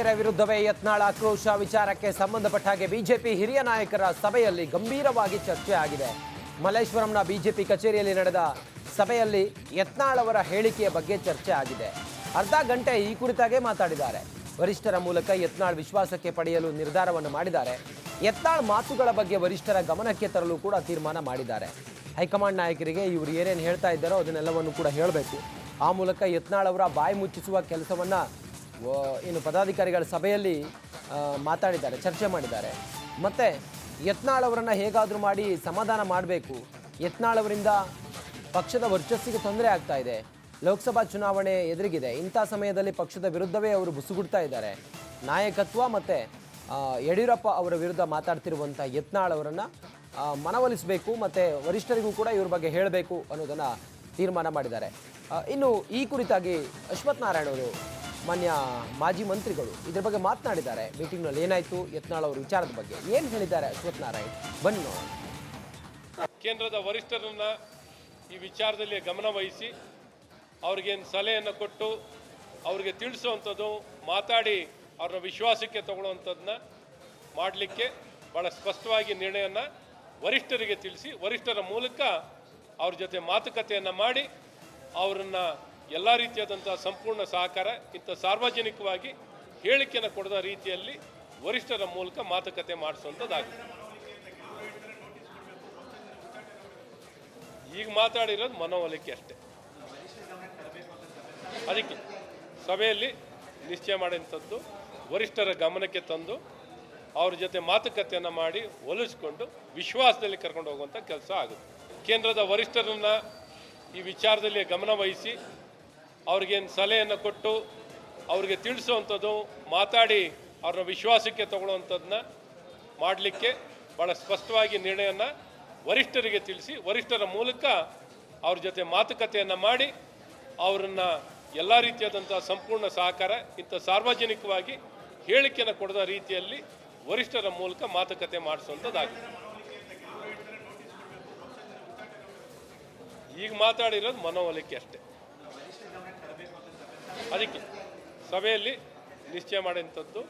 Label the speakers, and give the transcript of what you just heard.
Speaker 1: ವಿರುದ್ಧವೇ ಯತ್ನಾಳ್ ಆಕ್ರೋಶ ವಿಚಾರಕ್ಕೆ ಸಂಬಂಧಪಟ್ಟ ಹಾಗೆ ಬಿಜೆಪಿ ಹಿರಿಯ ನಾಯಕರ ಸಭೆಯಲ್ಲಿ ಗಂಭೀರವಾಗಿ ಚರ್ಚೆ ಆಗಿದೆ. ಮಲ್ಲೇಶ್ವರಂನ ಬಿಜೆಪಿ ಕಚೇರಿಯಲ್ಲಿ ನಡೆದ ಸಭೆಯಲ್ಲಿ ಯತ್ನಾಳ್ ಅವರ ಹೇಳಿಕೆಯ ಬಗ್ಗೆ ಚರ್ಚೆ ಆಗಿದೆ. ಅರ್ಧ ಗಂಟೆ ಈ ಕುರಿತಾಗೆ ಮಾತಾಡಿದ್ದಾರೆ. ವರಿಷ್ಠರ ಮೂಲಕ ಯತ್ನಾಳ್ ವಿಶ್ವಾಸಕ್ಕೆ ಪಡೆಯಲು ನಿರ್ಧಾರವನ್ನು ಮಾಡಿದ್ದಾರೆ. ಯತ್ನಾಳ್ ಮಾತುಗಳ ಬಗ್ಗೆ ವರಿಷ್ಠರ ಗಮನಕ್ಕೆ ತರಲು ಕೂಡ ತೀರ್ಮಾನ ಮಾಡಿದ್ದಾರೆ. ಹೈಕಮಾಂಡ್ ನಾಯಕರಿಗೆ ಇವರು ಏನೇನು ಹೇಳ್ತಾ ಇದ್ದಾರೋ ಅದನ್ನೆಲ್ಲವನ್ನು ಕೂಡ ಹೇಳಬೇಕು. ಆ ಮೂಲಕ ಯತ್ನಾಳ್ ಅವರ ಬಾಯಿ ಮುಚ್ಚಿಸುವ ಕೆಲಸವನ್ನು ಇನ್ನು ಪದಾಧಿಕಾರಿಗಳ ಸಭೆಯಲ್ಲಿ ಮಾತಾಡಿದ್ದಾರೆ, ಚರ್ಚೆ ಮಾಡಿದ್ದಾರೆ. ಮತ್ತು ಯತ್ನಾಳ್ ಅವರನ್ನು ಹೇಗಾದರೂ ಮಾಡಿ ಸಮಾಧಾನ ಮಾಡಬೇಕು. ಯತ್ನಾಳ್ ಅವರಿಂದ ಪಕ್ಷದ ವರ್ಚಸ್ಸಿಗೆ ತೊಂದರೆ ಆಗ್ತಾ ಇದೆ. ಲೋಕಸಭಾ ಚುನಾವಣೆ ಎದುರಿಗಿದೆ. ಇಂಥ ಸಮಯದಲ್ಲಿ ಪಕ್ಷದ ವಿರುದ್ಧವೇ ಅವರು ಬುಸುಗುಡ್ತಾ ಇದ್ದಾರೆ. ನಾಯಕತ್ವ ಮತ್ತು ಯಡಿಯೂರಪ್ಪ ಅವರ ವಿರುದ್ಧ ಮಾತಾಡ್ತಿರುವಂಥ ಯತ್ನಾಳ್ ಅವರನ್ನು ಮನವೊಲಿಸಬೇಕು ಮತ್ತು ವರಿಷ್ಠರಿಗೂ ಕೂಡ ಇವ್ರ ಬಗ್ಗೆ ಹೇಳಬೇಕು ಅನ್ನೋದನ್ನು ತೀರ್ಮಾನ ಮಾಡಿದ್ದಾರೆ. ಇನ್ನು ಈ ಕುರಿತಾಗಿ ಅಶ್ವಥ್ ನಾರಾಯಣ ಅವರು, ಮಾನ್ಯ ಮಾಜಿ ಮಂತ್ರಿಗಳು, ಇದ್ರ ಬಗ್ಗೆ ಮಾತನಾಡಿದ್ದಾರೆ. ಮೀಟಿಂಗ್ನಲ್ಲಿ ಏನಾಯಿತು, ಯತ್ನಾಳ್ ಅವರ ವಿಚಾರದ ಬಗ್ಗೆ ಏನು ಹೇಳಿದ್ದಾರೆ ಅಶ್ವಥ್ ನಾರಾಯಣ್, ಬನ್ನಿ ನೋಡೋಣ.
Speaker 2: ಕೇಂದ್ರದ ವರಿಷ್ಠರನ್ನ ಈ ವಿಚಾರದಲ್ಲಿ ಗಮನ ವಹಿಸಿ ಅವ್ರಿಗೇನು ಸಲಹೆಯನ್ನು ಕೊಟ್ಟು ಅವ್ರಿಗೆ ತಿಳಿಸುವಂಥದ್ದು, ಮಾತಾಡಿ ಅವ್ರನ್ನ ವಿಶ್ವಾಸಕ್ಕೆ ತಗೊಳ್ಳುವಂಥದ್ದನ್ನ ಮಾಡಲಿಕ್ಕೆ ಭಾಳ ಸ್ಪಷ್ಟವಾಗಿ ನಿರ್ಣಯವನ್ನು ವರಿಷ್ಠರಿಗೆ ತಿಳಿಸಿ, ವರಿಷ್ಠರ ಮೂಲಕ ಅವ್ರ ಜೊತೆ ಮಾತುಕತೆಯನ್ನು ಮಾಡಿ ಅವರನ್ನು ಎಲ್ಲ ರೀತಿಯಾದಂಥ ಸಂಪೂರ್ಣ ಸಹಕಾರ ಇಂಥ ಸಾರ್ವಜನಿಕವಾಗಿ ಹೇಳಿಕೆಯನ್ನು ಕೊಡದ ರೀತಿಯಲ್ಲಿ ವರಿಷ್ಠರ ಮೂಲಕ ಮಾತುಕತೆ ಮಾಡಿಸುವಂಥದ್ದಾಗಿದೆ. ಈಗ ಮಾತಾಡಿರೋದು ಮನವೊಲಿಕೆ ಅಷ್ಟೇ. ಅದಕ್ಕೆ ಸಭೆಯಲ್ಲಿ ನಿಶ್ಚಯ ಮಾಡಿದಂಥದ್ದು ವರಿಷ್ಠರ ಗಮನಕ್ಕೆ ತಂದು ಅವ್ರ ಜೊತೆ ಮಾತುಕತೆಯನ್ನು ಮಾಡಿ ಒಲಿಸ್ಕೊಂಡು ವಿಶ್ವಾಸದಲ್ಲಿ ಕರ್ಕೊಂಡು ಹೋಗುವಂಥ ಕೆಲಸ ಆಗುತ್ತೆ. ಕೇಂದ್ರದ ವರಿಷ್ಠರನ್ನು ಈ ವಿಚಾರದಲ್ಲಿ ಗಮನ ವಹಿಸಿ ಅವ್ರಿಗೇನು ಸಲಹೆಯನ್ನು ಕೊಟ್ಟು ಅವ್ರಿಗೆ ತಿಳಿಸುವಂಥದ್ದು, ಮಾತಾಡಿ ಅವ್ರನ್ನ ವಿಶ್ವಾಸಕ್ಕೆ ತಗೊಳ್ಳುವಂಥದ್ದನ್ನ ಮಾಡಲಿಕ್ಕೆ ಭಾಳ ಸ್ಪಷ್ಟವಾಗಿ ನಿರ್ಣಯವನ್ನು ವರಿಷ್ಠರಿಗೆ ತಿಳಿಸಿ, ವರಿಷ್ಠರ ಮೂಲಕ ಅವ್ರ ಜೊತೆ ಮಾತುಕತೆಯನ್ನು ಮಾಡಿ ಅವರನ್ನು ಎಲ್ಲ ರೀತಿಯಾದಂಥ ಸಂಪೂರ್ಣ ಸಹಕಾರ ಇಂಥ ಸಾರ್ವಜನಿಕವಾಗಿ ಹೇಳಿಕೆಯನ್ನು ಕೊಡದ ರೀತಿಯಲ್ಲಿ ವರಿಷ್ಠರ ಮೂಲಕ ಮಾತುಕತೆ ಮಾಡಿಸುವಂಥದ್ದಾಗಿದೆ. ಈಗ ಮಾತಾಡಿರೋದು ಮನವೊಲಿಕೆ ಅಷ್ಟೇ. ಅದಕ್ಕೆ ಸಭೆಯಲ್ಲಿ ನಿಶ್ಚಯ ಮಾಡಿದಂಥದ್ದು